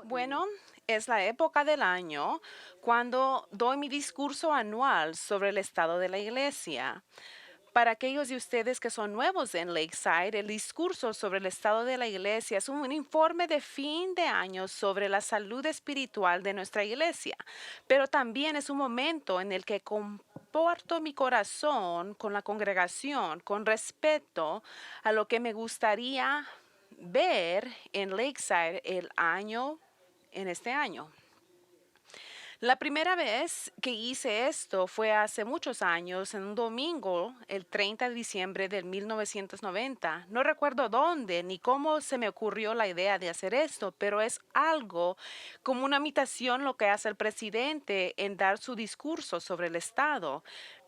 Bueno, es la época del año cuando doy mi discurso anual sobre el estado de la iglesia. Para aquellos de ustedes que son nuevos en Lakeside, el discurso sobre el estado de la iglesia es un informe de fin de año sobre la salud espiritual de nuestra iglesia, pero también es un momento en el que comporto mi corazón con la congregación con respeto a lo que me gustaría ver en Lakeside el año en este año. La primera vez que hice esto fue hace muchos años, en un domingo, el 30 de diciembre de 1990. No recuerdo dónde ni cómo se me ocurrió la idea de hacer esto, pero es algo como una imitación lo que hace el presidente en dar su discurso sobre el Estado.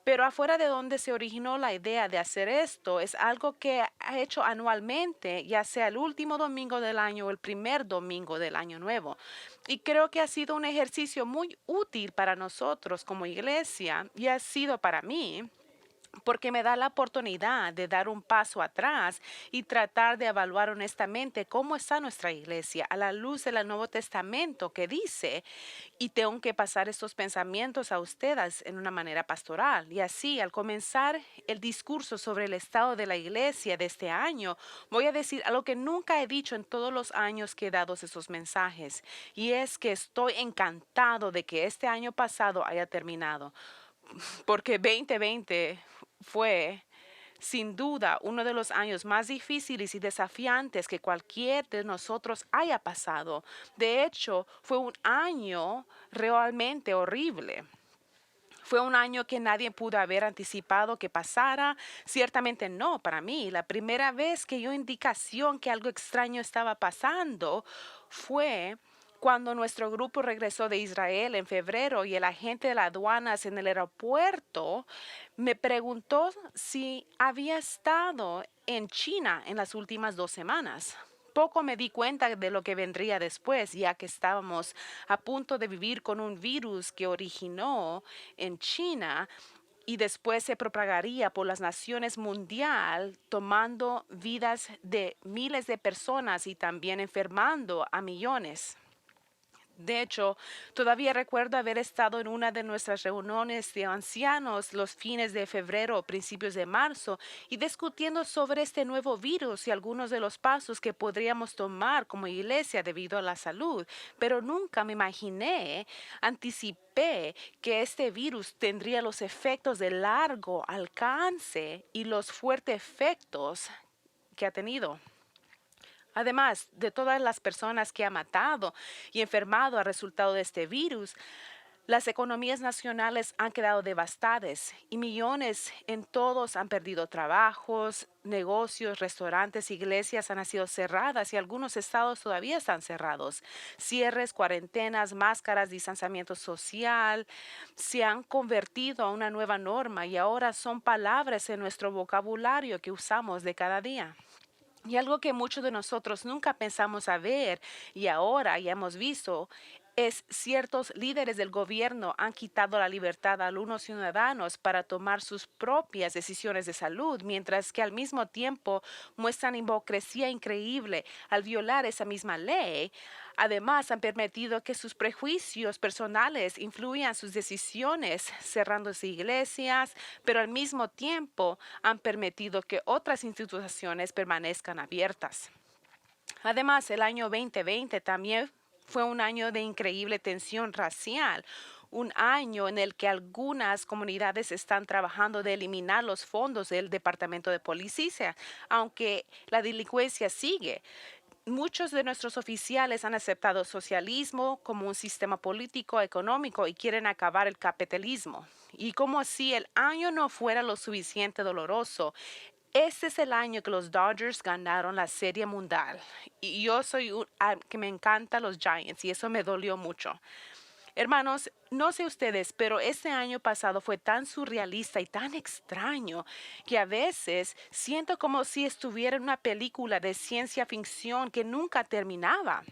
Pero afuera de donde se originó la idea de hacer esto, es algo que ha hecho anualmente, ya sea el último domingo del año o el primer domingo del año nuevo. Y creo que ha sido un ejercicio muy útil para nosotros como iglesia y ha sido para mí porque me da la oportunidad de dar un paso atrás y tratar de evaluar honestamente cómo está nuestra iglesia a la luz del Nuevo Testamento que dice, y tengo que pasar estos pensamientos a ustedes en una manera pastoral. Y así, al comenzar el discurso sobre el estado de la iglesia de este año, voy a decir algo que nunca he dicho en todos los años que he dado esos mensajes, y es que estoy encantado de que este año pasado haya terminado, porque 2020 fue sin duda uno de los años más difíciles y desafiantes que cualquier de nosotros haya pasado. De hecho, fue un año realmente horrible. Fue un año que nadie pudo haber anticipado que pasara. Ciertamente no, para mí. La primera vez que dio indicación que algo extraño estaba pasando fue cuando nuestro grupo regresó de Israel en febrero y el agente de las aduanas en el aeropuerto me preguntó si había estado en China en las últimas 2 semanas. Poco me di cuenta de lo que vendría después, ya que estábamos a punto de vivir con un virus que originó en China y después se propagaría por las naciones mundial, tomando vidas de miles de personas y también enfermando a millones. De hecho, todavía recuerdo haber estado en una de nuestras reuniones de ancianos los fines de febrero o principios de marzo y discutiendo sobre este nuevo virus y algunos de los pasos que podríamos tomar como iglesia debido a la salud. Pero nunca me imaginé, anticipé que este virus tendría los efectos de largo alcance y los fuertes efectos que ha tenido. Además de todas las personas que ha matado y enfermado a resultado de este virus, las economías nacionales han quedado devastadas y millones en todos han perdido trabajos, negocios, restaurantes, iglesias han sido cerradas y algunos estados todavía están cerrados. Cierres, cuarentenas, máscaras, distanciamiento social se han convertido a una nueva norma y ahora son palabras en nuestro vocabulario que usamos de cada día. Y algo que muchos de nosotros nunca pensamos a ver y ahora ya hemos visto es ciertos líderes del gobierno han quitado la libertad a algunos ciudadanos para tomar sus propias decisiones de salud, mientras que al mismo tiempo muestran hipocresía increíble al violar esa misma ley. Además, han permitido que sus prejuicios personales influyan sus decisiones, cerrando iglesias, pero al mismo tiempo han permitido que otras instituciones permanezcan abiertas. Además, el año 2020 también fue un año de increíble tensión racial, un año en el que algunas comunidades están trabajando de eliminar los fondos del Departamento de Policía, aunque la delincuencia sigue. Muchos de nuestros oficiales han aceptado socialismo como un sistema político económico y quieren acabar el capitalismo. Y como si el año no fuera lo suficiente doloroso, este es el año que los Dodgers ganaron la Serie Mundial. Y yo soy que me encantan los Giants y eso me dolió mucho. Hermanos, no sé ustedes, pero este año pasado fue tan surrealista y tan extraño que a veces siento como si estuviera en una película de ciencia ficción que nunca terminaba.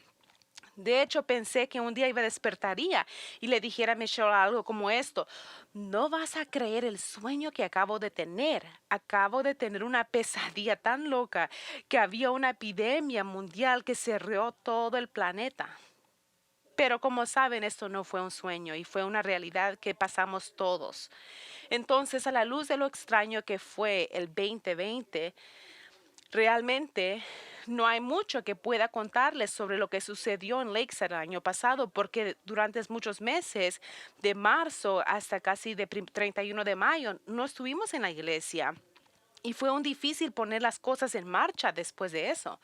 De hecho, pensé que un día iba despertaría y le dijera a Michelle algo como esto: no vas a creer el sueño que acabo de tener. Acabo de tener una pesadilla tan loca que había una epidemia mundial que cerró todo el planeta. Pero como saben, esto no fue un sueño y fue una realidad que pasamos todos. Entonces, a la luz de lo extraño que fue el 2020, realmente no hay mucho que pueda contarles sobre lo que sucedió en Lakeside el año pasado, porque durante muchos meses, de marzo hasta casi de 31 de mayo, no estuvimos en la iglesia. Y fue un difícil poner las cosas en marcha después de eso.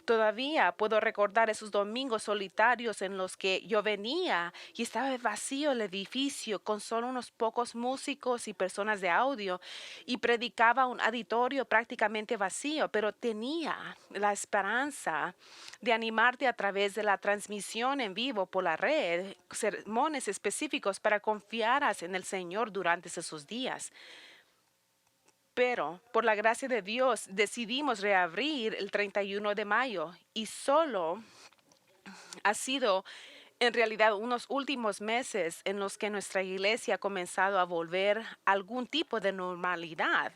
Todavía puedo recordar esos domingos solitarios en los que yo venía y estaba vacío el edificio con solo unos pocos músicos y personas de audio, y predicaba un auditorio prácticamente vacío, pero tenía la esperanza de animarte a través de la transmisión en vivo por la red, sermones específicos para confiaras en el Señor durante esos días. Pero por la gracia de Dios decidimos reabrir el 31 de mayo, y solo ha sido en realidad unos últimos meses en los que nuestra iglesia ha comenzado a volver a algún tipo de normalidad.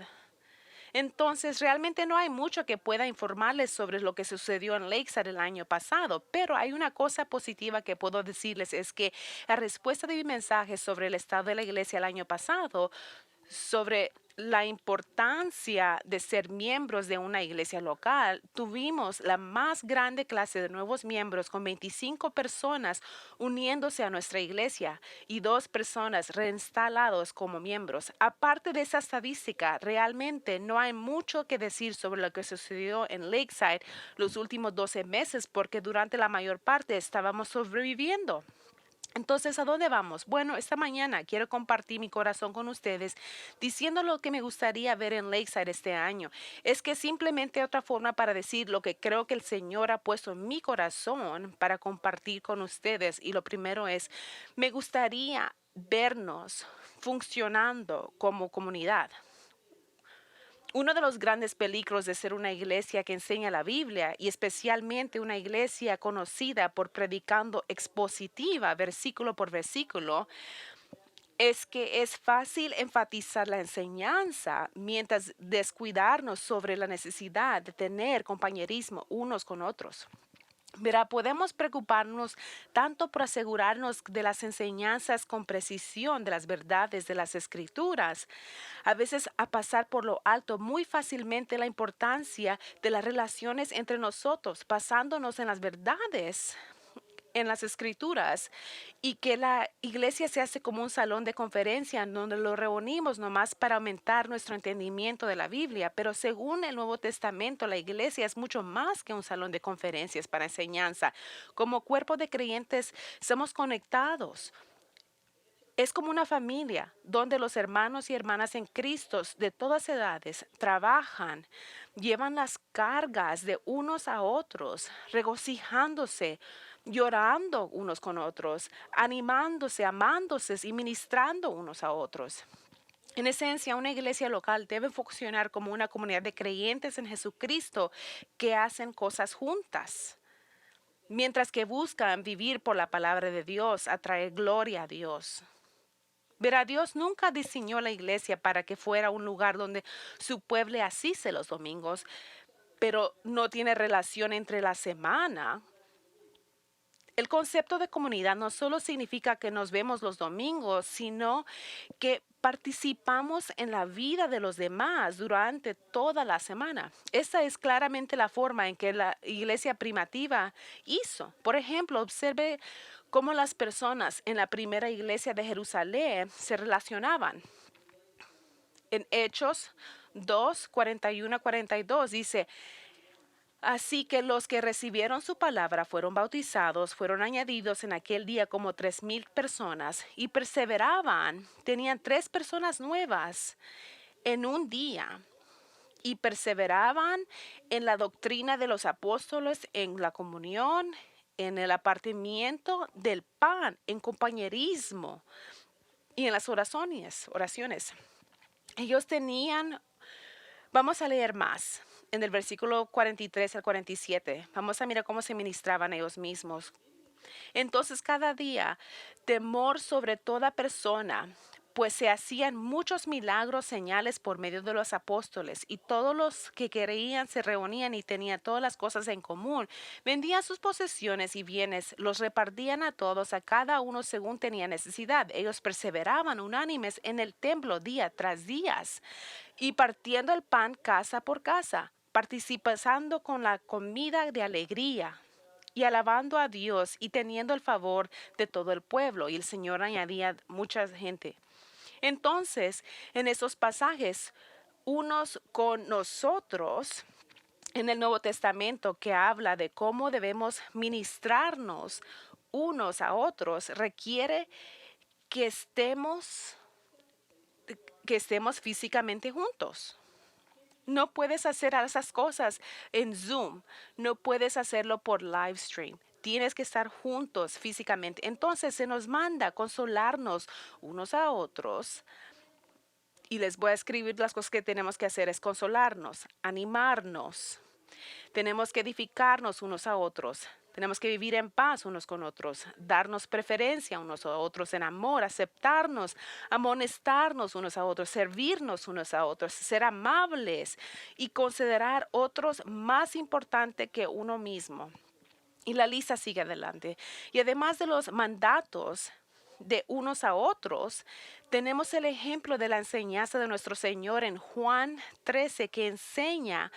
Entonces, realmente no hay mucho que pueda informarles sobre lo que sucedió en Lakeside el año pasado, pero hay una cosa positiva que puedo decirles: es que la respuesta de mi mensaje sobre el estado de la iglesia el año pasado, sobre la importancia de ser miembros de una iglesia local, tuvimos la más grande clase de nuevos miembros, con 25 personas uniéndose a nuestra iglesia y 2 personas reinstalados como miembros. Aparte de esa estadística, realmente no hay mucho que decir sobre lo que sucedió en Lakeside los últimos 12 meses, porque durante la mayor parte estábamos sobreviviendo. Entonces, ¿a dónde vamos? Bueno, esta mañana quiero compartir mi corazón con ustedes, diciendo lo que me gustaría ver en Lakeside este año. Es que simplemente otra forma para decir lo que creo que el Señor ha puesto en mi corazón para compartir con ustedes. Y lo primero es: me gustaría vernos funcionando como comunidad. Uno de los grandes peligros de ser una iglesia que enseña la Biblia, y especialmente una iglesia conocida por predicando expositiva, versículo por versículo, es que es fácil enfatizar la enseñanza mientras descuidarnos sobre la necesidad de tener compañerismo unos con otros. Verá, podemos preocuparnos tanto por asegurarnos de las enseñanzas con precisión de las verdades de las Escrituras, a veces a pasar por lo alto muy fácilmente la importancia de las relaciones entre nosotros, basándonos en las verdades en las Escrituras, y que la iglesia se hace como un salón de conferencia en donde lo reunimos nomás para aumentar nuestro entendimiento de la Biblia. Pero según el Nuevo Testamento, la iglesia es mucho más que un salón de conferencias para enseñanza. Como cuerpo de creyentes somos conectados. Es como una familia donde los hermanos y hermanas en Cristo de todas edades trabajan, llevan las cargas de unos a otros, regocijándose, llorando unos con otros, animándose, amándose y ministrando unos a otros. En esencia, una iglesia local debe funcionar como una comunidad de creyentes en Jesucristo que hacen cosas juntas, mientras que buscan vivir por la palabra de Dios, atraer gloria a Dios. Verá, Dios nunca diseñó la iglesia para que fuera un lugar donde su pueblo asiste los domingos, pero no tiene relación entre la semana. El concepto de comunidad no solo significa que nos vemos los domingos, sino que participamos en la vida de los demás durante toda la semana. Esa es claramente la forma en que la iglesia primitiva hizo. Por ejemplo, observe cómo las personas en la primera iglesia de Jerusalén se relacionaban. En Hechos 2, 41 a 42 dice: así que los que recibieron su palabra fueron bautizados, fueron añadidos en aquel día como 3,000 personas, y perseveraban. Tenían 3 personas nuevas en un día, y perseveraban en la doctrina de los apóstoles, en la comunión, en el apartamiento del pan, en compañerismo y en las oraciones. Ellos tenían. Vamos a leer más en el versículo 43 al 47. Vamos a mirar cómo se ministraban ellos mismos. Entonces cada día, temor sobre toda persona, pues se hacían muchos milagros, señales por medio de los apóstoles, y todos los que creían se reunían y tenían todas las cosas en común. Vendían sus posesiones y bienes, los repartían a todos, a cada uno según tenía necesidad. Ellos perseveraban unánimes en el templo día tras día y partiendo el pan casa por casa, participando con la comida de alegría y alabando a Dios y teniendo el favor de todo el pueblo. Y el Señor añadía mucha gente. Entonces, en esos pasajes, unos con nosotros, en el Nuevo Testamento, que habla de cómo debemos ministrarnos unos a otros, requiere que estemos físicamente juntos. No puedes hacer esas cosas en Zoom, no puedes hacerlo por live stream. Tienes que estar juntos físicamente. Entonces se nos manda consolarnos unos a otros. Y les voy a escribir las cosas que tenemos que hacer: es consolarnos, animarnos. Tenemos que edificarnos unos a otros. Tenemos que vivir en paz unos con otros, darnos preferencia unos a otros en amor, aceptarnos, amonestarnos unos a otros, servirnos unos a otros, ser amables y considerar otros más importante que uno mismo. Y la lista sigue adelante. Y además de los mandatos de unos a otros, tenemos el ejemplo de la enseñanza de nuestro Señor en Juan 13, que enseña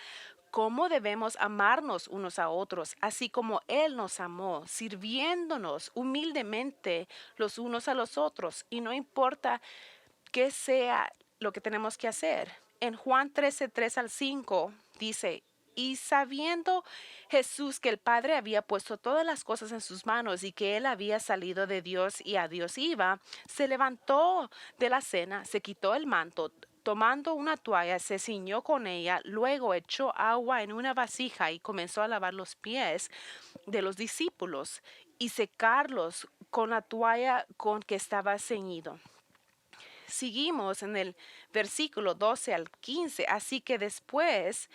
cómo debemos amarnos unos a otros, así como Él nos amó, sirviéndonos humildemente los unos a los otros. Y no importa qué sea lo que tenemos que hacer. En Juan 13, 3 al 5 dice: y sabiendo Jesús que el Padre había puesto todas las cosas en sus manos y que él había salido de Dios y a Dios iba, se levantó de la cena, se quitó el manto, tomando una toalla, se ciñó con ella, luego echó agua en una vasija y comenzó a lavar los pies de los discípulos y secarlos con la toalla con que estaba ceñido. Seguimos en el versículo 12 al 15. Así que después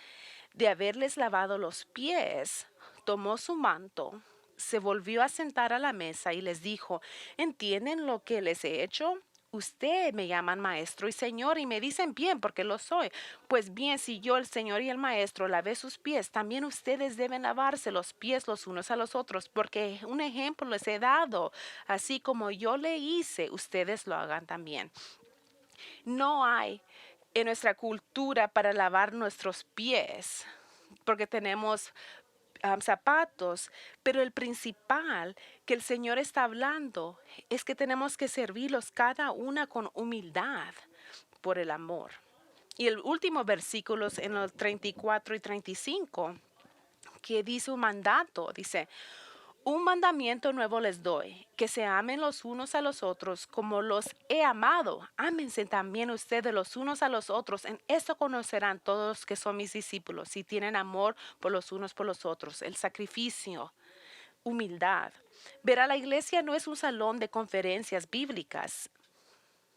de haberles lavado los pies, tomó su manto, se volvió a sentar a la mesa y les dijo: ¿entienden lo que les he hecho? Ustedes me llaman maestro y señor y me dicen bien porque lo soy. Pues bien, si yo, el Señor y el maestro, lavé sus pies, también ustedes deben lavarse los pies los unos a los otros, porque un ejemplo les he dado. Así como yo le hice, ustedes lo hagan también. No hay en nuestra cultura para lavar nuestros pies, porque tenemos zapatos, pero el principal que el Señor está hablando es que tenemos que servirlos cada una con humildad por el amor. Y el último versículo en los 34 y 35, que dice un mandato, dice: un mandamiento nuevo les doy, que se amen los unos a los otros como los he amado. Ámense también ustedes los unos a los otros. En esto conocerán todos los que son mis discípulos, si tienen amor por los unos por los otros. El sacrificio, humildad. Ver a la iglesia no es un salón de conferencias bíblicas,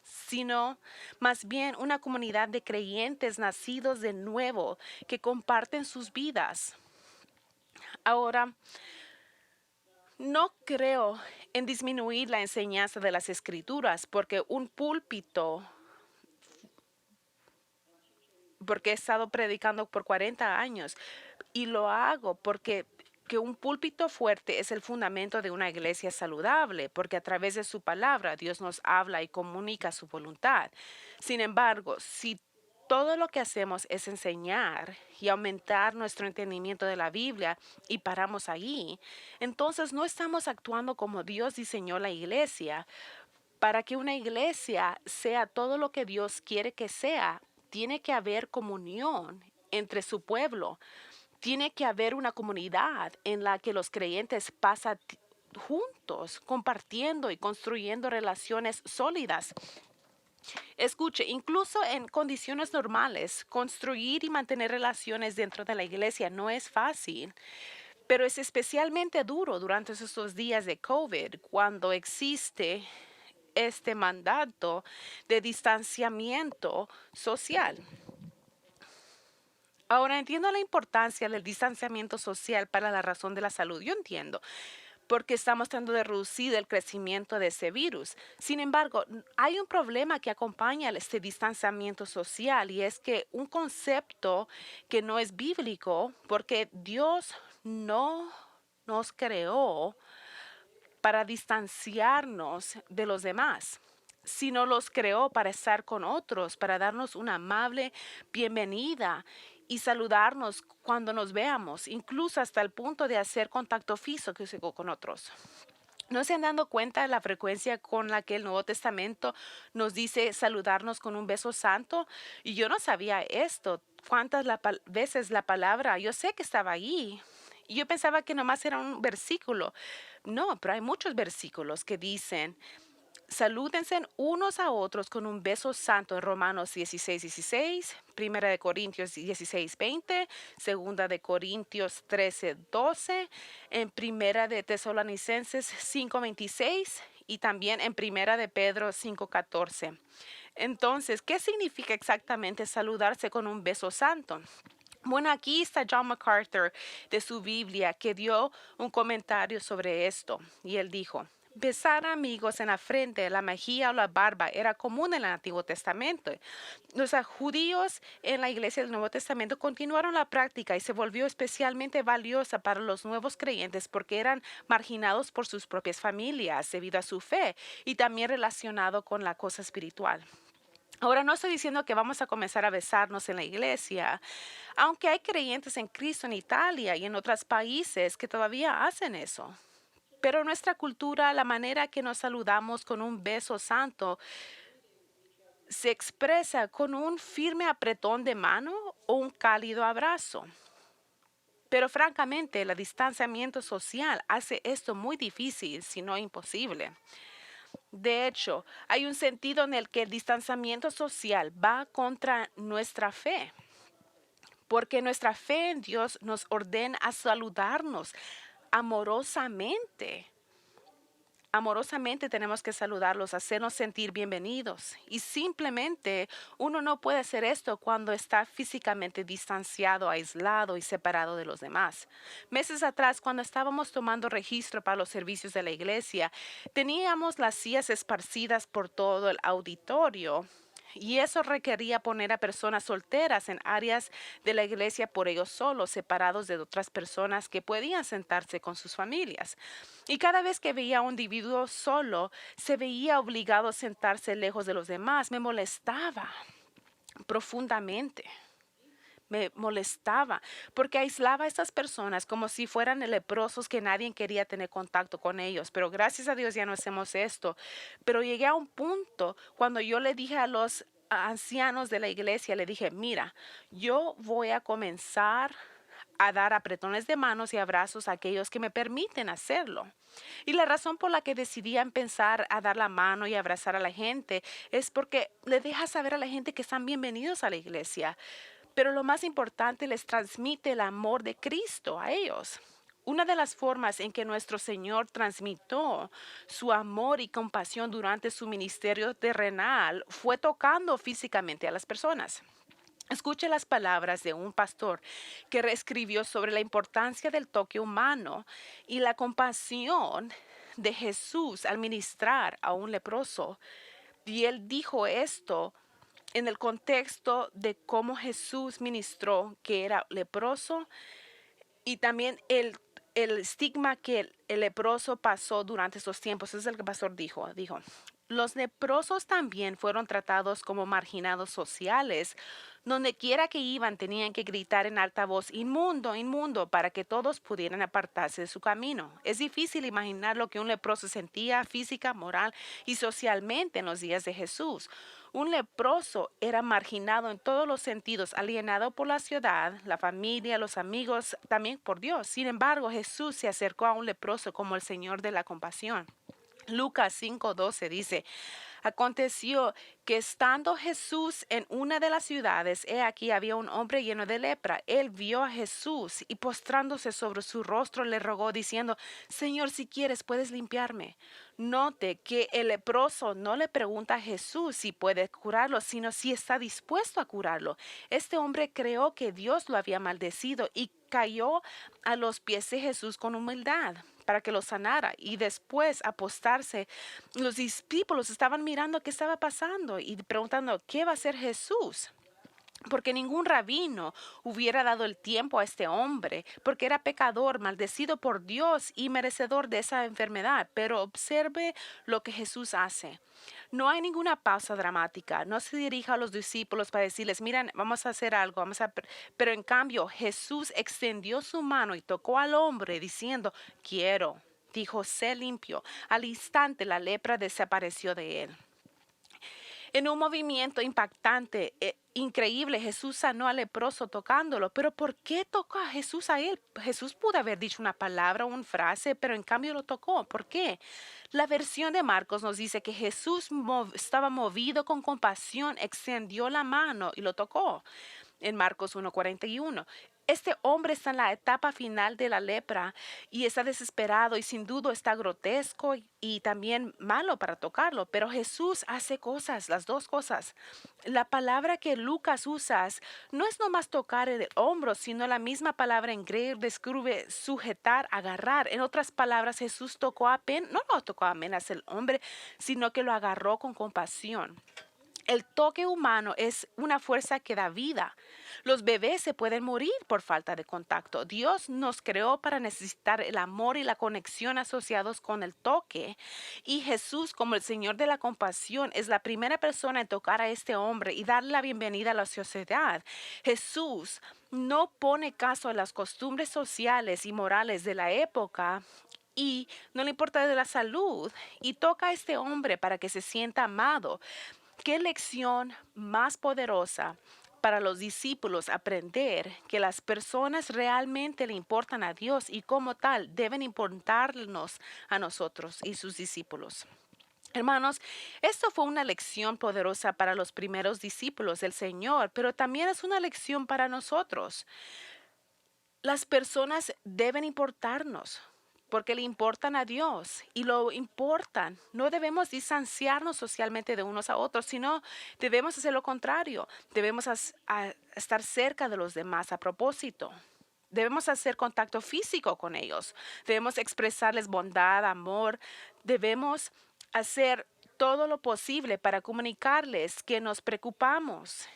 sino más bien una comunidad de creyentes nacidos de nuevo que comparten sus vidas. Ahora, no creo en disminuir la enseñanza de las escrituras, porque he estado predicando por 40 años y lo hago porque que un púlpito fuerte es el fundamento de una iglesia saludable, porque a través de su palabra Dios nos habla y comunica su voluntad. Sin embargo, si todo lo que hacemos es enseñar y aumentar nuestro entendimiento de la Biblia y paramos allí, entonces no estamos actuando como Dios diseñó la iglesia. Para que una iglesia sea todo lo que Dios quiere que sea, tiene que haber comunión entre su pueblo. Tiene que haber una comunidad en la que los creyentes pasan juntos, compartiendo y construyendo relaciones sólidas. Escuche, incluso en condiciones normales, construir y mantener relaciones dentro de la iglesia no es fácil, pero es especialmente duro durante estos días de COVID, cuando existe este mandato de distanciamiento social. Ahora entiendo la importancia del distanciamiento social para la razón de la salud. Yo entiendo, porque estamos tratando de reducir el crecimiento de ese virus. Sin embargo, hay un problema que acompaña este distanciamiento social y es que un concepto que no es bíblico, porque Dios no nos creó para distanciarnos de los demás, sino los creó para estar con otros, para darnos una amable bienvenida y saludarnos cuando nos veamos, incluso hasta el punto de hacer contacto físico con otros. ¿No se han dado cuenta de la frecuencia con la que el Nuevo Testamento nos dice saludarnos con un beso santo? Y yo no sabía esto. ¿Cuántas veces la palabra? Yo sé que estaba ahí. Y yo pensaba que nomás era un versículo. No, pero hay muchos versículos que dicen salúdense unos a otros con un beso santo en Romanos 16:16, Primera de Corintios 16:20, Segunda de Corintios 13:12, en Primera de Tesalonicenses 5:26 y también en Primera de Pedro 5:14. Entonces, ¿qué significa exactamente saludarse con un beso santo? Bueno, aquí está John MacArthur de su Biblia que dio un comentario sobre esto y él dijo, besar a amigos en la frente, la mejilla o la barba era común en el Antiguo Testamento. Los judíos en la iglesia del Nuevo Testamento continuaron la práctica y se volvió especialmente valiosa para los nuevos creyentes porque eran marginados por sus propias familias debido a su fe y también relacionado con la cosa espiritual. Ahora, no estoy diciendo que vamos a comenzar a besarnos en la iglesia, aunque hay creyentes en Cristo en Italia y en otros países que todavía hacen eso. Pero nuestra cultura, la manera que nos saludamos con un beso santo, se expresa con un firme apretón de mano o un cálido abrazo. Pero francamente, el distanciamiento social hace esto muy difícil, si no imposible. De hecho, hay un sentido en el que el distanciamiento social va contra nuestra fe, porque nuestra fe en Dios nos ordena a saludarnos amorosamente. Amorosamente tenemos que saludarlos, hacernos sentir bienvenidos. Y simplemente uno no puede hacer esto cuando está físicamente distanciado, aislado y separado de los demás. Meses atrás, cuando estábamos tomando registro para los servicios de la iglesia, teníamos las sillas esparcidas por todo el auditorio. Y eso requería poner a personas solteras en áreas de la iglesia por ellos solos, separados de otras personas que podían sentarse con sus familias. Y cada vez que veía a un individuo solo, se veía obligado a sentarse lejos de los demás. Me molestaba profundamente. Me molestaba porque aislaba a estas personas como si fueran leprosos que nadie quería tener contacto con ellos. Pero gracias a Dios ya no hacemos esto. Pero llegué a un punto cuando yo le dije a los ancianos de la iglesia, le dije, mira, yo voy a comenzar a dar apretones de manos y abrazos a aquellos que me permiten hacerlo. Y la razón por la que decidí empezar a dar la mano y abrazar a la gente es porque le deja saber a la gente que están bienvenidos a la iglesia. Pero lo más importante, les transmite el amor de Cristo a ellos. Una de las formas en que nuestro Señor transmitió su amor y compasión durante su ministerio terrenal fue tocando físicamente a las personas. Escuche las palabras de un pastor que reescribió sobre la importancia del toque humano y la compasión de Jesús al ministrar a un leproso. Y él dijo esto en el contexto de cómo Jesús ministró que era leproso y también el estigma que el leproso pasó durante esos tiempos. Eso es el que el pastor dijo. Dijo, los leprosos también fueron tratados como marginados sociales. Donde quiera que iban tenían que gritar en alta voz, inmundo, inmundo, para que todos pudieran apartarse de su camino. Es difícil imaginar lo que un leproso sentía física, moral y socialmente en los días de Jesús. Un leproso era marginado en todos los sentidos, alienado por la ciudad, la familia, los amigos, también por Dios. Sin embargo, Jesús se acercó a un leproso como el Señor de la compasión. Lucas 5:12 dice, aconteció que estando Jesús en una de las ciudades, he aquí había un hombre lleno de lepra. Él vio a Jesús y postrándose sobre su rostro le rogó diciendo, Señor, si quieres, puedes limpiarme. Note que el leproso no le pregunta a Jesús si puede curarlo, sino si está dispuesto a curarlo. Este hombre creó que Dios lo había maldecido y cayó a los pies de Jesús con humildad para que lo sanara y después apostarse. Los discípulos estaban mirando qué estaba pasando y preguntando qué va a hacer Jesús. Porque ningún rabino hubiera dado el tiempo a este hombre, porque era pecador, maldecido por Dios y merecedor de esa enfermedad. Pero observe lo que Jesús hace. No hay ninguna pausa dramática. No se dirige a los discípulos para decirles, miren, vamos a hacer algo, Pero en cambio, Jesús extendió su mano y tocó al hombre diciendo, quiero. Dijo, sé limpio. Al instante la lepra desapareció de él. En un movimiento impactante, increíble, Jesús sanó al leproso tocándolo. Pero ¿por qué tocó a Jesús a él? Jesús pudo haber dicho una palabra o una frase, pero en cambio lo tocó. ¿Por qué? La versión de Marcos nos dice que Jesús estaba movido con compasión, extendió la mano y lo tocó en Marcos 1:41. Este hombre está en la etapa final de la lepra y está desesperado y sin duda está grotesco y también malo para tocarlo, pero Jesús hace cosas, las dos cosas. La palabra que Lucas usa no es nomás tocar el hombro, sino la misma palabra en griego describe sujetar, agarrar. En otras palabras, Jesús no lo tocó apenas el hombre, sino que lo agarró con compasión. El toque humano es una fuerza que da vida. Los bebés se pueden morir por falta de contacto. Dios nos creó para necesitar el amor y la conexión asociados con el toque. Y Jesús, como el Señor de la compasión, es la primera persona en tocar a este hombre y darle la bienvenida a la sociedad. Jesús no pone caso a las costumbres sociales y morales de la época y no le importa de la salud y toca a este hombre para que se sienta amado. ¿Qué lección más poderosa para los discípulos aprender que las personas realmente le importan a Dios y como tal deben importarnos a nosotros y sus discípulos? Hermanos, esto fue una lección poderosa para los primeros discípulos del Señor, pero también es una lección para nosotros. Las personas deben importarnos porque le importan a Dios y lo importan. No debemos distanciarnos socialmente de unos a otros, sino debemos hacer lo contrario. Debemos estar cerca de los demás a propósito. Debemos hacer contacto físico con ellos. Debemos expresarles bondad, amor. Debemos hacer todo lo posible para comunicarles que nos preocupamos.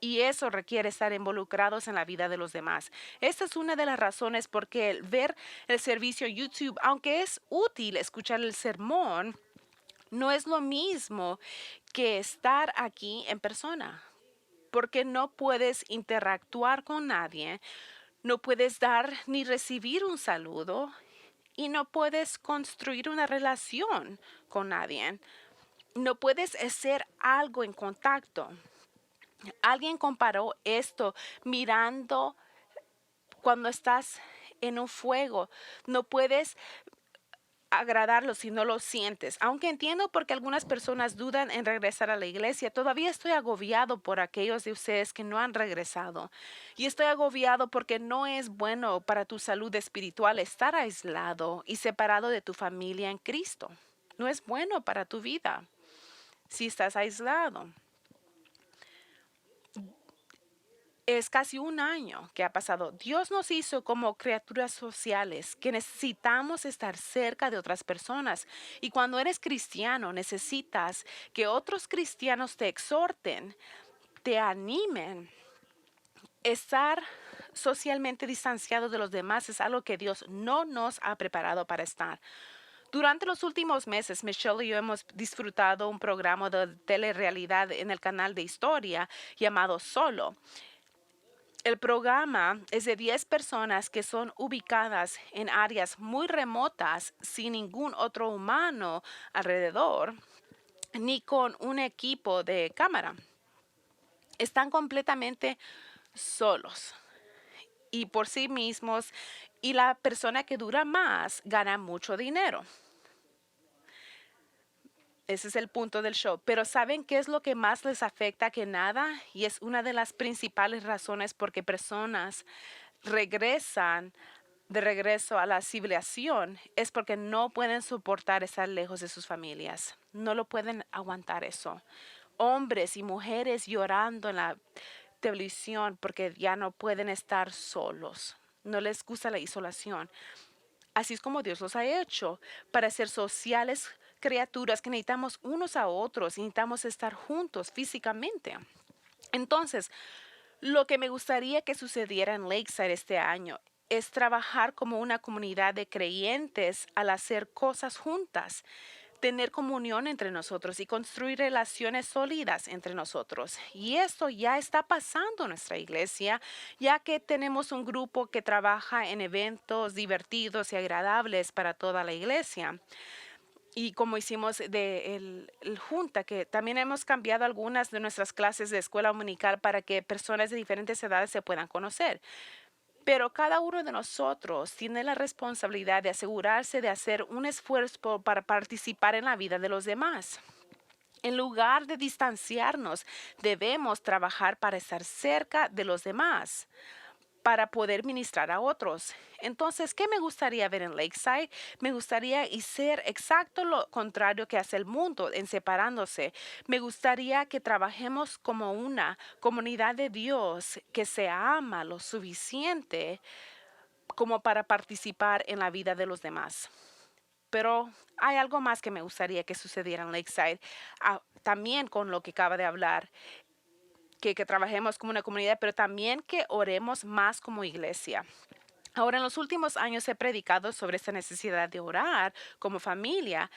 Y eso requiere estar involucrados en la vida de los demás. Esta es una de las razones por qué ver el servicio YouTube, aunque es útil escuchar el sermón, no es lo mismo que estar aquí en persona. Porque no puedes interactuar con nadie, no puedes dar ni recibir un saludo y no puedes construir una relación con nadie. No puedes hacer algo en contacto. Alguien comparó esto mirando cuando estás en un fuego. No puedes agradarlo si no lo sientes. Aunque entiendo porque algunas personas dudan en regresar a la iglesia, todavía estoy agobiado por aquellos de ustedes que no han regresado. Y estoy agobiado porque no es bueno para tu salud espiritual estar aislado y separado de tu familia en Cristo. No es bueno para tu vida si estás aislado. Es casi un año que ha pasado. Dios nos hizo como criaturas sociales que necesitamos estar cerca de otras personas. Y cuando eres cristiano, necesitas que otros cristianos te exhorten, te animen. Estar socialmente distanciado de los demás es algo que Dios no nos ha preparado para estar. Durante los últimos meses, Michelle y yo hemos disfrutado un programa de telerrealidad en el canal de historia llamado Solo. El programa es de 10 personas que son ubicadas en áreas muy remotas sin ningún otro humano alrededor, ni con un equipo de cámara. Están completamente solos y por sí mismos y la persona que dura más gana mucho dinero. Ese es el punto del show. Pero ¿saben qué es lo que más les afecta que nada? Y es una de las principales razones por qué personas regresan de regreso a la civilización es porque no pueden soportar estar lejos de sus familias. No lo pueden aguantar eso. Hombres y mujeres llorando en la televisión porque ya no pueden estar solos. No les gusta la isolación. Así es como Dios los ha hecho, para ser sociales criaturas que necesitamos unos a otros, necesitamos estar juntos físicamente. Entonces, lo que me gustaría que sucediera en Lakeside este año es trabajar como una comunidad de creyentes al hacer cosas juntas, tener comunión entre nosotros y construir relaciones sólidas entre nosotros. Y esto ya está pasando en nuestra iglesia, ya que tenemos un grupo que trabaja en eventos divertidos y agradables para toda la iglesia. Y como hicimos de el junta, que también hemos cambiado algunas de nuestras clases de escuela dominical para que personas de diferentes edades se puedan conocer. Pero cada uno de nosotros tiene la responsabilidad de asegurarse de hacer un esfuerzo para participar en la vida de los demás. En lugar de distanciarnos, debemos trabajar para estar cerca de los demás, para poder ministrar a otros. Entonces, ¿qué me gustaría ver en Lakeside? Me gustaría y ser exacto lo contrario que hace el mundo en separándose. Me gustaría que trabajemos como una comunidad de Dios que se ama lo suficiente como para participar en la vida de los demás. Pero hay algo más que me gustaría que sucediera en Lakeside, también con lo que acaba de hablar, que trabajemos como una comunidad, pero también que oremos más como iglesia. Ahora, en los últimos años he predicado sobre esta necesidad de orar como familia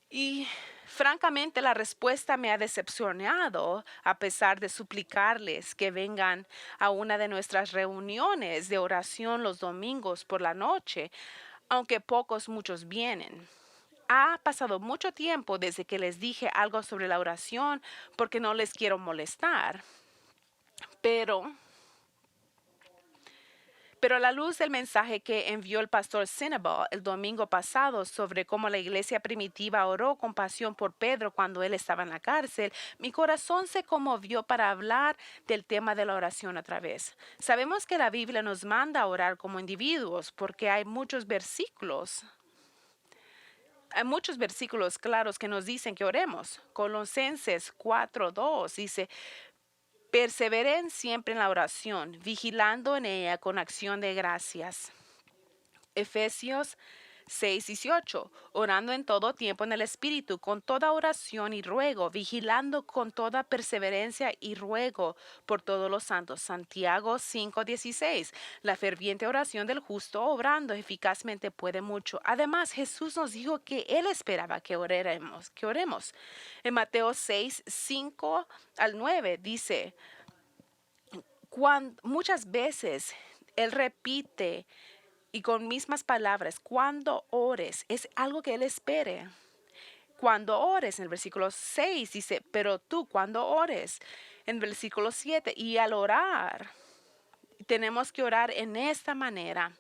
y francamente la respuesta me ha decepcionado a pesar de suplicarles que vengan a una de nuestras reuniones de oración los domingos por la noche, aunque muchos vienen. Ha pasado mucho tiempo desde que les dije algo sobre la oración porque no les quiero molestar, pero Pero a la luz del mensaje que envió el pastor Cinnabon el domingo pasado sobre cómo la iglesia primitiva oró con pasión por Pedro cuando él estaba en la cárcel, mi corazón se conmovió para hablar del tema de la oración otra vez. Sabemos que la Biblia nos manda a orar como individuos porque hay muchos versículos claros que nos dicen que oremos. Colosenses 4:2 dice, perseveren siempre en la oración, vigilando en ella con acción de gracias. Efesios 6:18, orando en todo tiempo en el Espíritu, con toda oración y ruego, vigilando con toda perseverancia y ruego por todos los santos. Santiago 5:16, la ferviente oración del justo obrando eficazmente puede mucho. Además, Jesús nos dijo que Él esperaba que oremos. En Mateo 6:5-9 dice, muchas veces Él repite y con mismas palabras, cuando ores, es algo que Él espere. Cuando ores, en el versículo 6 dice, pero tú cuando ores, en el versículo 7, y al orar, tenemos que orar en esta manera.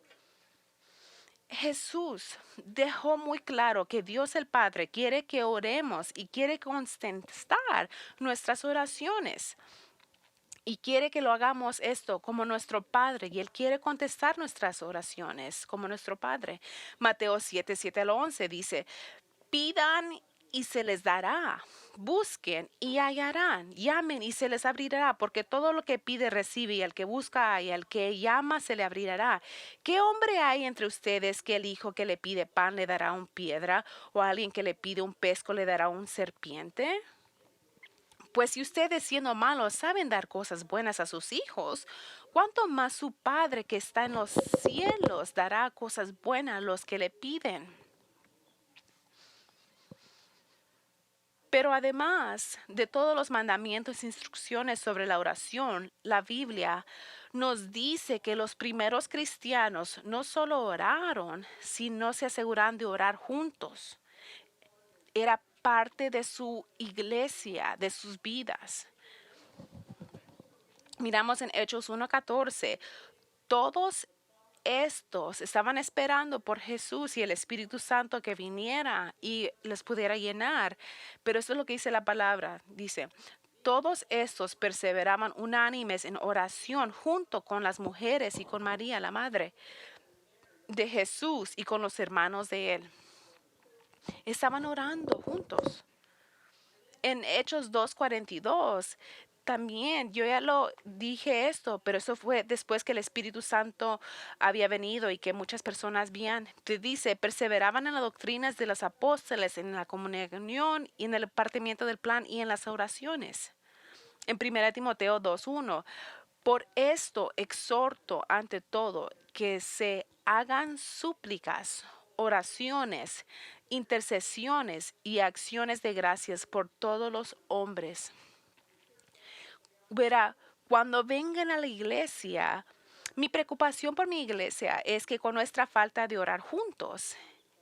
Jesús dejó muy claro que Dios el Padre quiere que oremos y quiere contestar nuestras oraciones. Y quiere que lo hagamos esto como nuestro Padre. Y Él quiere contestar nuestras oraciones como nuestro Padre. Mateo 7:7-11 dice, pidan y se les dará. Busquen y hallarán. Llamen y se les abrirá. Porque todo lo que pide recibe. Y al que busca y al que llama se le abrirá. ¿Qué hombre hay entre ustedes que el hijo que le pide pan le dará una piedra? ¿O alguien que le pide un pesco le dará un serpiente? Pues si ustedes siendo malos saben dar cosas buenas a sus hijos, ¿cuánto más su Padre que está en los cielos dará cosas buenas a los que le piden? Pero además de todos los mandamientos e instrucciones sobre la oración, la Biblia nos dice que los primeros cristianos no solo oraron, sino se aseguraron de orar juntos. Era parte de su iglesia, de sus vidas. Miramos en Hechos 1:14, todos estos estaban esperando por Jesús y el Espíritu Santo que viniera y les pudiera llenar. Pero eso es lo que dice la palabra. Dice, todos estos perseveraban unánimes en oración junto con las mujeres y con María, la madre de Jesús, y con los hermanos de él. Estaban orando juntos. En Hechos 2:42, también yo ya lo dije esto, pero eso fue después que el Espíritu Santo había venido y que muchas personas habían, te dice, perseveraban en las doctrinas de los apóstoles, en la comunión y en el partimiento del plan y en las oraciones. En 1 Timoteo 2:1, por esto exhorto ante todo que se hagan súplicas, oraciones, intercesiones y acciones de gracias por todos los hombres. Verá, cuando vengan a la iglesia, mi preocupación por mi iglesia es que con nuestra falta de orar juntos,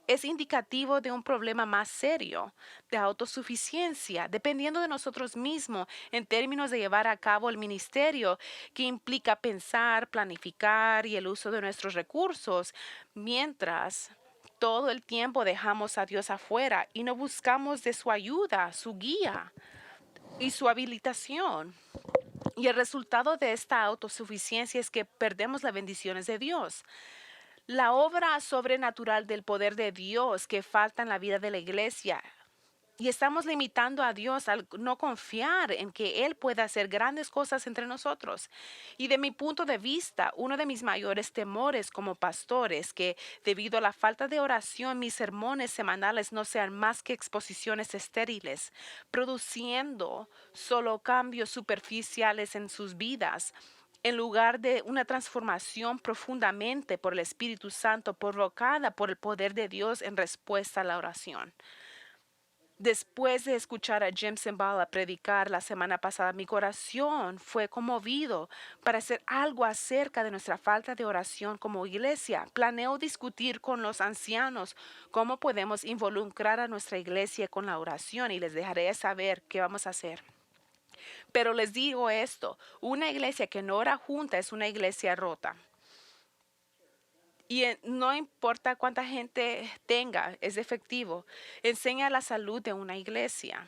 es indicativo de un problema más serio, de autosuficiencia, dependiendo de nosotros mismos en términos de llevar a cabo el ministerio, que implica pensar, planificar y el uso de nuestros recursos, mientras todo el tiempo dejamos a Dios afuera y no buscamos de su ayuda, su guía y su habilitación. Y el resultado de esta autosuficiencia es que perdemos las bendiciones de Dios. La obra sobrenatural del poder de Dios que falta en la vida de la iglesia. Y estamos limitando a Dios al no confiar en que Él pueda hacer grandes cosas entre nosotros. Y de mi punto de vista, uno de mis mayores temores como pastor es que debido a la falta de oración, mis sermones semanales no sean más que exposiciones estériles, produciendo solo cambios superficiales en sus vidas en lugar de una transformación profundamente por el Espíritu Santo provocada por el poder de Dios en respuesta a la oración. Después de escuchar a Jim Cymbala predicar la semana pasada, mi corazón fue conmovido para hacer algo acerca de nuestra falta de oración como iglesia. Planeo discutir con los ancianos cómo podemos involucrar a nuestra iglesia con la oración y les dejaré saber qué vamos a hacer. Pero les digo esto, una iglesia que no ora junta es una iglesia rota. Y no importa cuánta gente tenga, es efectivo. Enseña la salud de una iglesia.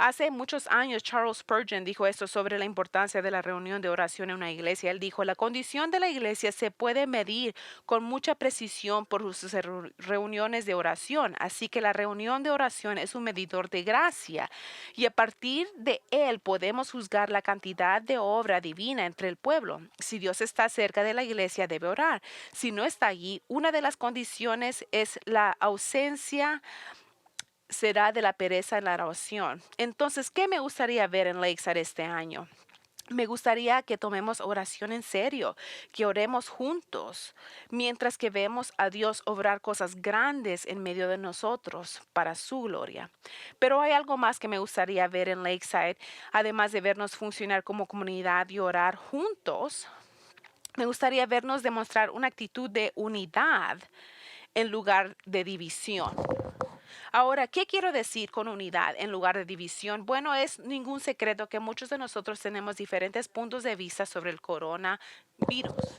Hace muchos años Charles Spurgeon dijo esto sobre la importancia de la reunión de oración en una iglesia. Él dijo, la condición de la iglesia se puede medir con mucha precisión por sus reuniones de oración. Así que la reunión de oración es un medidor de gracia y a partir de él podemos juzgar la cantidad de obra divina entre el pueblo. Si Dios está cerca de la iglesia, debe orar. Si no está allí, una de las condiciones es la ausencia será de la pereza en la oración. Entonces, ¿qué me gustaría ver en Lakeside este año? Me gustaría que tomemos oración en serio, que oremos juntos, mientras que vemos a Dios obrar cosas grandes en medio de nosotros para su gloria. Pero hay algo más que me gustaría ver en Lakeside, además de vernos funcionar como comunidad y orar juntos. Me gustaría vernos demostrar una actitud de unidad en lugar de división. Ahora, ¿qué quiero decir con unidad en lugar de división? Bueno, es ningún secreto que muchos de nosotros tenemos diferentes puntos de vista sobre el coronavirus.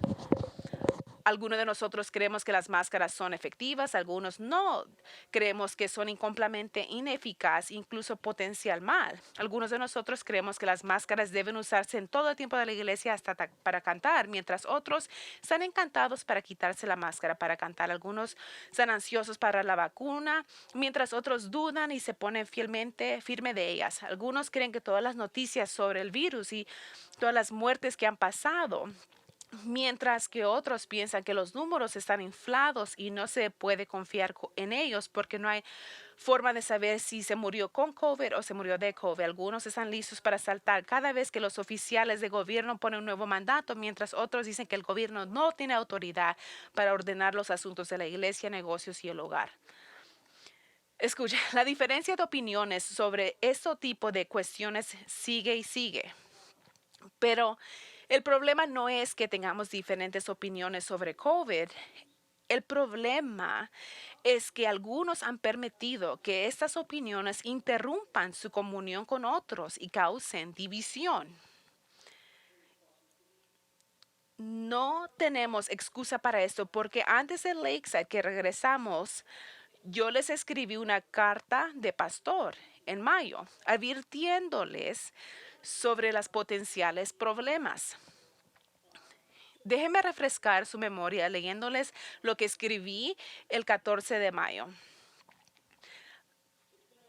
Algunos de nosotros creemos que las máscaras son efectivas, algunos no. Creemos que son completamente ineficaces, incluso potencial mal. Algunos de nosotros creemos que las máscaras deben usarse en todo el tiempo de la iglesia hasta para cantar, mientras otros están encantados para quitarse la máscara para cantar. Algunos están ansiosos para la vacuna, mientras otros dudan y se ponen firme de ellas. Algunos creen que todas las noticias sobre el virus y todas las muertes que han pasado, mientras que otros piensan que los números están inflados y no se puede confiar en ellos porque no hay forma de saber si se murió con COVID o se murió de COVID. Algunos están listos para saltar cada vez que los oficiales de gobierno ponen un nuevo mandato, mientras otros dicen que el gobierno no tiene autoridad para ordenar los asuntos de la iglesia, negocios y el hogar. Escucha, la diferencia de opiniones sobre este tipo de cuestiones sigue y sigue. Pero el problema no es que tengamos diferentes opiniones sobre COVID. El problema es que algunos han permitido que estas opiniones interrumpan su comunión con otros y causen división. No tenemos excusa para esto porque antes de Lakeside que regresamos, yo les escribí una carta de pastor en mayo, advirtiéndoles sobre los potenciales problemas. Déjenme refrescar su memoria leyéndoles lo que escribí el 14 de mayo.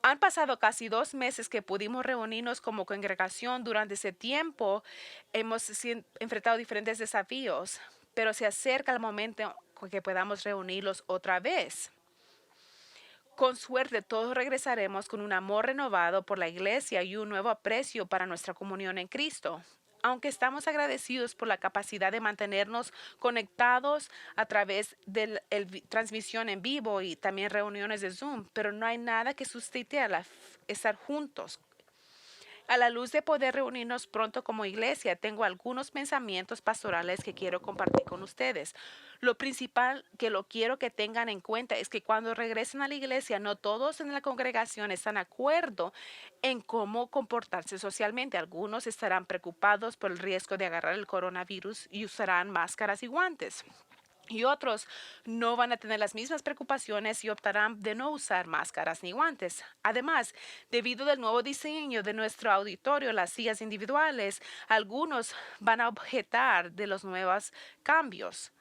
Han pasado casi 2 meses que pudimos reunirnos como congregación. Durante ese tiempo hemos enfrentado diferentes desafíos, pero se acerca el momento en que podamos reunirlos otra vez. Con suerte, todos regresaremos con un amor renovado por la iglesia y un nuevo aprecio para nuestra comunión en Cristo. Aunque estamos agradecidos por la capacidad de mantenernos conectados a través de la transmisión en vivo y también reuniones de Zoom, pero no hay nada que sustituya estar juntos. A la luz de poder reunirnos pronto como iglesia, tengo algunos pensamientos pastorales que quiero compartir con ustedes. Lo principal que lo quiero que tengan en cuenta es que cuando regresen a la iglesia, no todos en la congregación están de acuerdo en cómo comportarse socialmente. Algunos estarán preocupados por el riesgo de agarrar el coronavirus y usarán máscaras y guantes. Y otros no van a tener las mismas preocupaciones y optarán de no usar máscaras ni guantes. Además, debido al nuevo diseño de nuestro auditorio, las sillas individuales, algunos van a objetar de los nuevos cambios.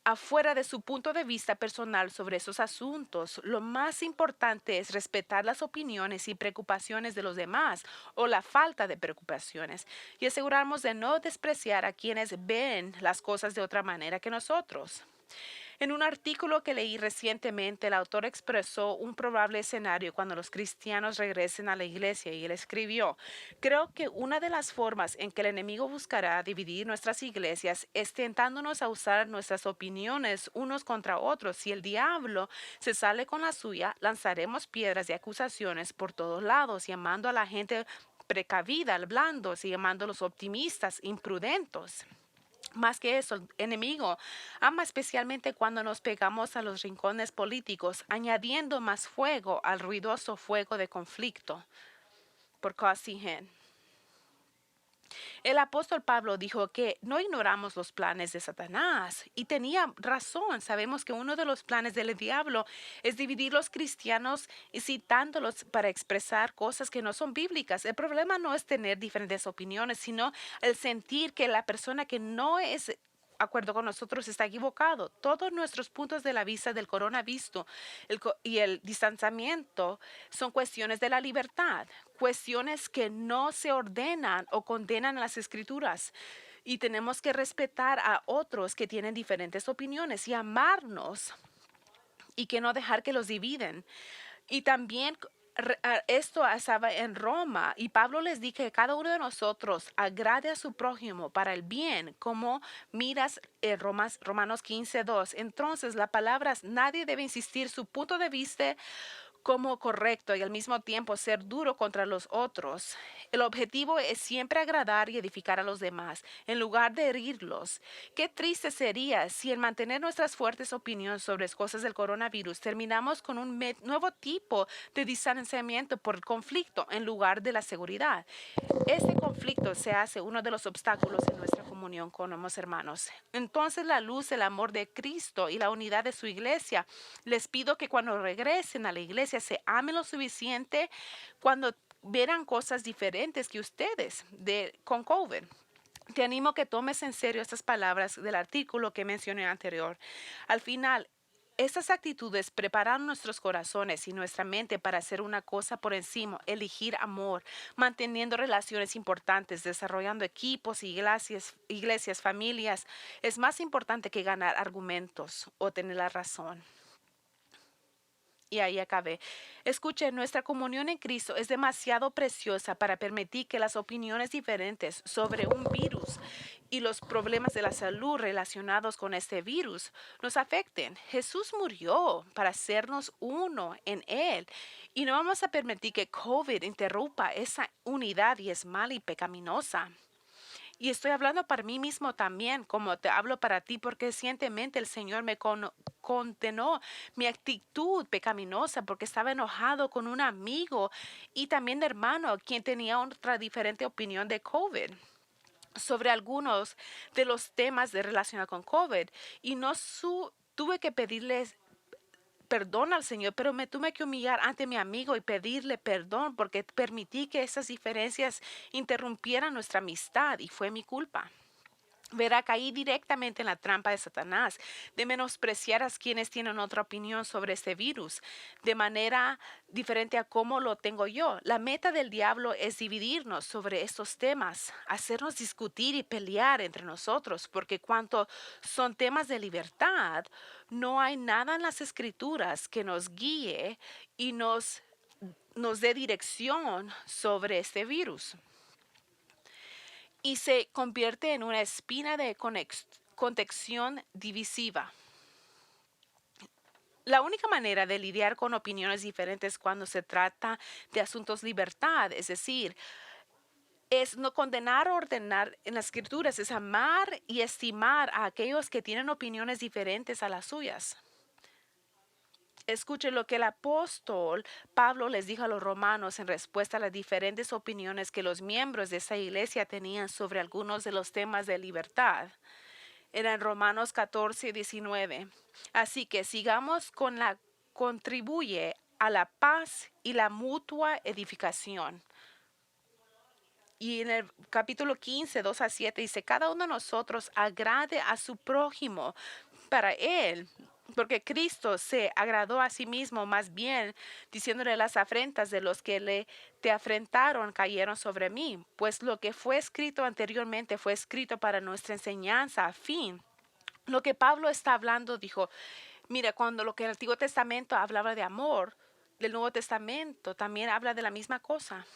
Afuera de su punto de vista personal sobre esos asuntos, lo más importante es respetar las opiniones y preocupaciones de los demás o la falta de preocupaciones y asegurarnos de no despreciar a quienes ven las cosas de otra manera que nosotros. En un artículo que leí recientemente, el autor expresó un probable escenario cuando los cristianos regresen a la iglesia y él escribió: creo que una de las formas en que el enemigo buscará dividir nuestras iglesias es tentándonos a usar nuestras opiniones unos contra otros. Si el diablo se sale con la suya, lanzaremos piedras y acusaciones por todos lados, llamando a la gente precavida, blandos, y llamando a los optimistas imprudentes. Más que eso, el enemigo ama especialmente cuando nos pegamos a los rincones políticos, añadiendo más fuego al ruidoso fuego de conflicto por cause y gen. El apóstol Pablo dijo que no ignoramos los planes de Satanás y tenía razón. Sabemos que uno de los planes del diablo es dividir los cristianos y citándolos para expresar cosas que no son bíblicas. El problema no es tener diferentes opiniones, sino el sentir que la persona que no es acuerdo con nosotros está equivocado. Todos nuestros puntos de la vista del coronavirus y el distanciamiento son cuestiones de la libertad, cuestiones que no se ordenan o condenan en las escrituras. Y tenemos que respetar a otros que tienen diferentes opiniones y amarnos y que no dejar que los dividen. Y también esto estaba en Roma y Pablo les dijo que cada uno de nosotros agrade a su prójimo para el bien, como miras en Romanos 15:2. Entonces, la palabra nadie debe insistir su punto de vista como correcto y al mismo tiempo ser duro contra los otros. El objetivo es siempre agradar y edificar a los demás, en lugar de herirlos. Qué triste sería si en mantener nuestras fuertes opiniones sobre las cosas del coronavirus terminamos con un nuevo tipo de distanciamiento por conflicto en lugar de la seguridad. Este conflicto se hace uno de los obstáculos en nuestra comunión con los hermanos. Entonces, la luz, el amor de Cristo y la unidad de su iglesia, les pido que cuando regresen a la iglesia se amen lo suficiente cuando verán cosas diferentes que ustedes con COVID. Te animo a que tomes en serio estas palabras del artículo que mencioné anterior. Al final, estas actitudes preparan nuestros corazones y nuestra mente para hacer una cosa por encima, elegir amor, manteniendo relaciones importantes, desarrollando equipos, iglesias, familias. Es más importante que ganar argumentos o tener la razón. Y ahí acabé. Escuche, nuestra comunión en Cristo es demasiado preciosa para permitir que las opiniones diferentes sobre un virus y los problemas de la salud relacionados con este virus nos afecten. Jesús murió para hacernos uno en Él y no vamos a permitir que COVID interrumpa esa unidad y es mala y pecaminosa. Y estoy hablando para mí mismo también, como te hablo para ti, porque recientemente el Señor me condenó mi actitud pecaminosa porque estaba enojado con un amigo y también hermano quien tenía otra diferente opinión de COVID. sobre algunos de los temas relacionados con COVID y no tuve que pedirles perdón al Señor, pero me tuve que humillar ante mi amigo y pedirle perdón porque permití que esas diferencias interrumpieran nuestra amistad y fue mi culpa. Verá, caí directamente en la trampa de Satanás, de menospreciar a quienes tienen otra opinión sobre este virus, de manera diferente a cómo lo tengo yo. La meta del diablo es dividirnos sobre estos temas, hacernos discutir y pelear entre nosotros, porque cuanto son temas de libertad, no hay nada en las escrituras que nos guíe y nos dé dirección sobre este virus y se convierte en una espina de contención divisiva. La única manera de lidiar con opiniones diferentes cuando se trata de asuntos libertad, es decir, es no condenar o ordenar en las escrituras, es amar y estimar a aquellos que tienen opiniones diferentes a las suyas. Escuche lo que el apóstol Pablo les dijo a los romanos en respuesta a las diferentes opiniones que los miembros de esa iglesia tenían sobre algunos de los temas de libertad. Era en Romanos 14:19. Así que sigamos con la contribuye a la paz y la mutua edificación. Y en el capítulo 15, 2 a 7 dice, cada uno de nosotros agrade a su prójimo para él, porque Cristo se agradó a sí mismo más bien, diciéndole las afrentas de los que te afrentaron cayeron sobre mí, pues lo que fue escrito anteriormente fue escrito para nuestra enseñanza, a fin. Lo que Pablo está hablando, dijo, mira, cuando lo que el Antiguo Testamento hablaba de amor, del Nuevo Testamento también habla de la misma cosa.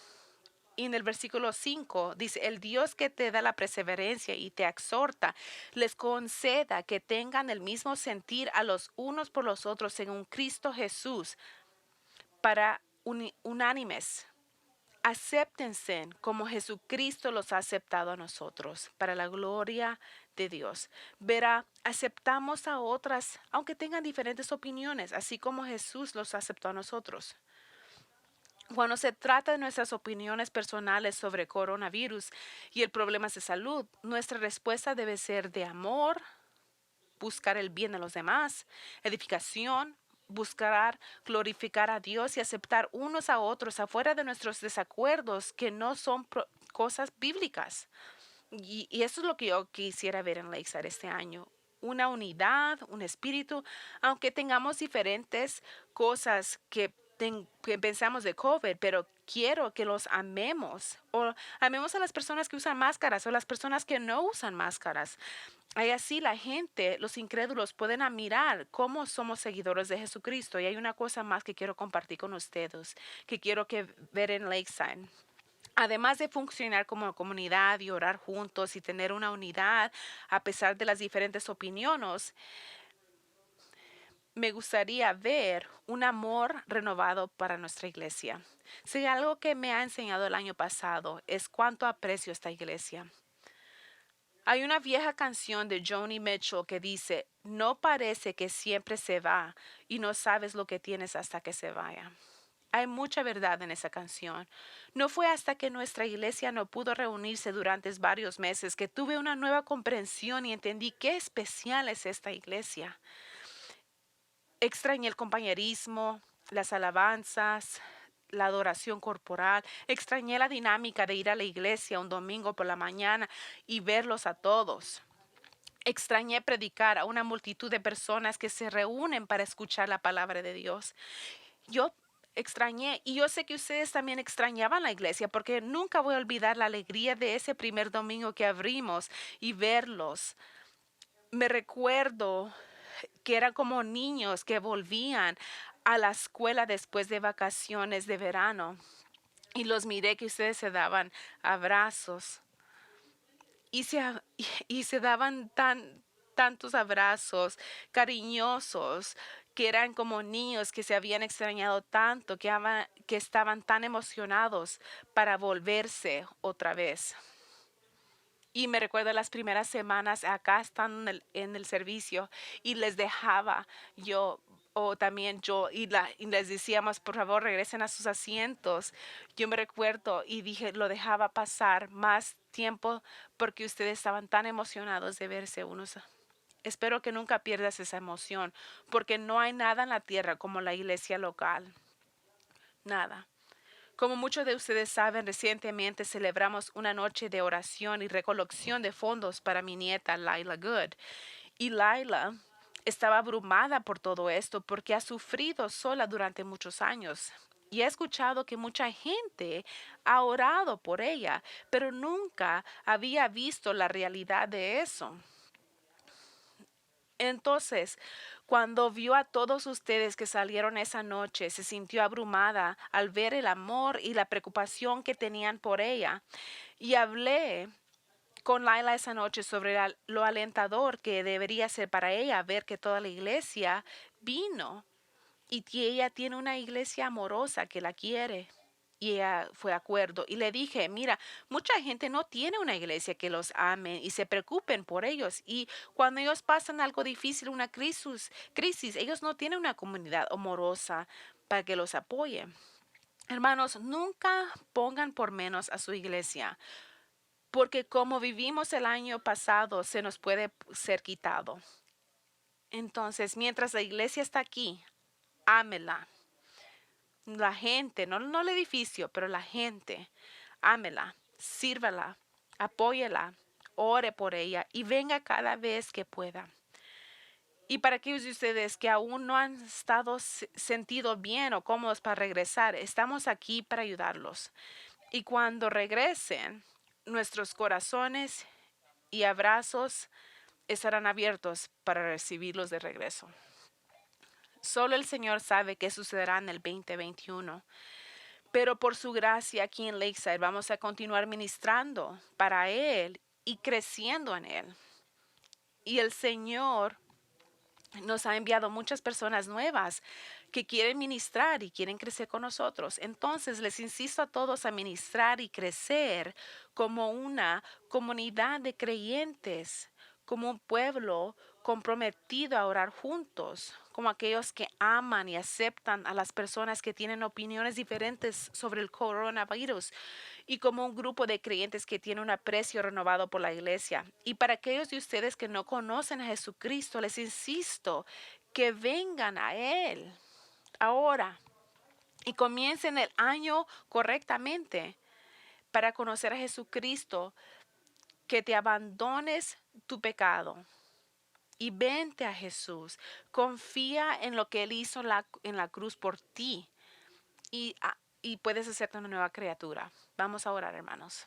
Y en el versículo 5 dice, el Dios que te da la perseverancia y te exhorta, les conceda que tengan el mismo sentir a los unos por los otros según Cristo Jesús, para unánimes. Acéptense como Jesucristo los ha aceptado a nosotros, para la gloria de Dios. Verá, aceptamos a otras, aunque tengan diferentes opiniones, así como Jesús los aceptó a nosotros. Cuando se trata de nuestras opiniones personales sobre coronavirus y el problema de salud, nuestra respuesta debe ser de amor, buscar el bien de los demás, edificación, buscar glorificar a Dios y aceptar unos a otros afuera de nuestros desacuerdos que no son cosas bíblicas. Y eso es lo que yo quisiera ver en Lakeside este año. Una unidad, un espíritu, aunque tengamos diferentes cosas que pensamos de COVID, pero quiero que los amemos o amemos a las personas que usan máscaras o las personas que no usan máscaras. Ahí así la gente, los incrédulos, pueden admirar cómo somos seguidores de Jesucristo. Y hay una cosa más que quiero compartir con ustedes, que quiero que ver en Lakeside. Además de funcionar como comunidad y orar juntos y tener una unidad a pesar de las diferentes opiniones, me gustaría ver un amor renovado para nuestra iglesia. Si algo que me ha enseñado el año pasado es cuánto aprecio esta iglesia. Hay una vieja canción de Joni Mitchell que dice, no parece que siempre se va y no sabes lo que tienes hasta que se vaya. Hay mucha verdad en esa canción. No fue hasta que nuestra iglesia no pudo reunirse durante varios meses que tuve una nueva comprensión y entendí qué especial es esta iglesia. Extrañé el compañerismo, las alabanzas, la adoración corporal. Extrañé la dinámica de ir a la iglesia un domingo por la mañana y verlos a todos. Extrañé predicar a una multitud de personas que se reúnen para escuchar la palabra de Dios. Yo extrañé, y yo sé que ustedes también extrañaban la iglesia, porque nunca voy a olvidar la alegría de ese primer domingo que abrimos y verlos. Me recuerdo que eran como niños que volvían a la escuela después de vacaciones de verano. Y los miré que ustedes se daban abrazos y se daban tantos abrazos cariñosos que eran como niños que se habían extrañado tanto, que estaban tan emocionados para volverse otra vez. Y me recuerdo las primeras semanas acá estando en el servicio y les dejaba yo o también y les decíamos, por favor, regresen a sus asientos. Yo me recuerdo y dije, lo dejaba pasar más tiempo porque ustedes estaban tan emocionados de verse unos. Espero que nunca pierdas esa emoción, porque no hay nada en la tierra como la iglesia local. Nada. Como muchos de ustedes saben, recientemente celebramos una noche de oración y recolección de fondos para mi nieta Laila Good. Y Laila estaba abrumada por todo esto porque ha sufrido sola durante muchos años. Y he escuchado que mucha gente ha orado por ella, pero nunca había visto la realidad de eso. Entonces, cuando vio a todos ustedes que salieron esa noche, se sintió abrumada al ver el amor y la preocupación que tenían por ella. Y hablé con Laila esa noche sobre lo alentador que debería ser para ella ver que toda la iglesia vino y que ella tiene una iglesia amorosa que la quiere. Y ella fue de acuerdo. Y le dije, mira, mucha gente no tiene una iglesia que los ame y se preocupen por ellos. Y cuando ellos pasan algo difícil, una crisis, ellos no tienen una comunidad amorosa para que los apoye. Hermanos, nunca pongan por menos a su iglesia, porque como vivimos el año pasado, se nos puede ser quitado. Entonces, mientras la iglesia está aquí, ámela. La gente, no el edificio, pero la gente, ámela, sírvala, apóyela, ore por ella y venga cada vez que pueda. Y para aquellos de ustedes que aún no han estado sentido bien o cómodos para regresar, estamos aquí para ayudarlos. Y cuando regresen, nuestros corazones y abrazos estarán abiertos para recibirlos de regreso. Solo el Señor sabe qué sucederá en el 2021. Pero por su gracia aquí en Lakeside vamos a continuar ministrando para Él y creciendo en Él. Y el Señor nos ha enviado muchas personas nuevas que quieren ministrar y quieren crecer con nosotros. Entonces les insisto a todos a ministrar y crecer como una comunidad de creyentes, como un pueblo comprometido a orar juntos, como aquellos que aman y aceptan a las personas que tienen opiniones diferentes sobre el coronavirus y como un grupo de creyentes que tiene un aprecio renovado por la iglesia. Y para aquellos de ustedes que no conocen a Jesucristo, les insisto que vengan a Él ahora y comiencen el año correctamente para conocer a Jesucristo, que te abandones tu pecado y vente a Jesús. Confía en lo que Él hizo en la cruz por ti y puedes hacerte una nueva criatura. Vamos a orar, hermanos.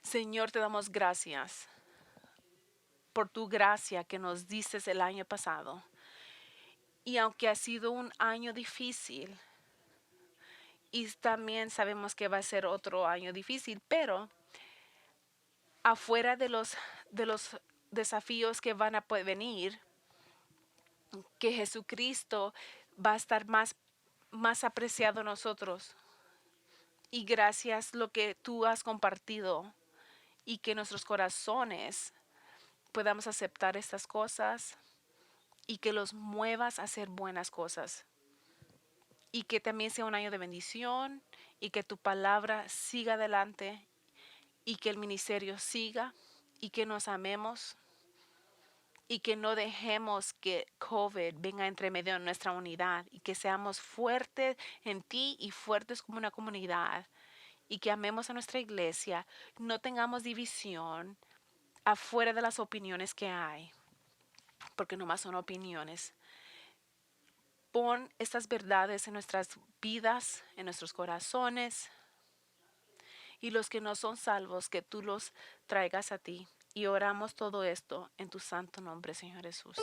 Señor, te damos gracias por tu gracia que nos dices el año pasado. Y aunque ha sido un año difícil, y también sabemos que va a ser otro año difícil, pero afuera de los desafíos que van a venir, que Jesucristo va a estar más apreciado en nosotros. Y gracias lo que tú has compartido y que nuestros corazones podamos aceptar estas cosas y que los muevas a hacer buenas cosas. Y que también sea un año de bendición y que tu palabra siga adelante y que el ministerio siga y que nos amemos y que no dejemos que COVID venga entre medio de nuestra unidad y que seamos fuertes en ti y fuertes como una comunidad y que amemos a nuestra iglesia, no tengamos división afuera de las opiniones que hay, porque nomás son opiniones. Pon estas verdades en nuestras vidas, en nuestros corazones, y los que no son salvos, que tú los traigas a ti. Y oramos todo esto en tu santo nombre, Señor Jesús.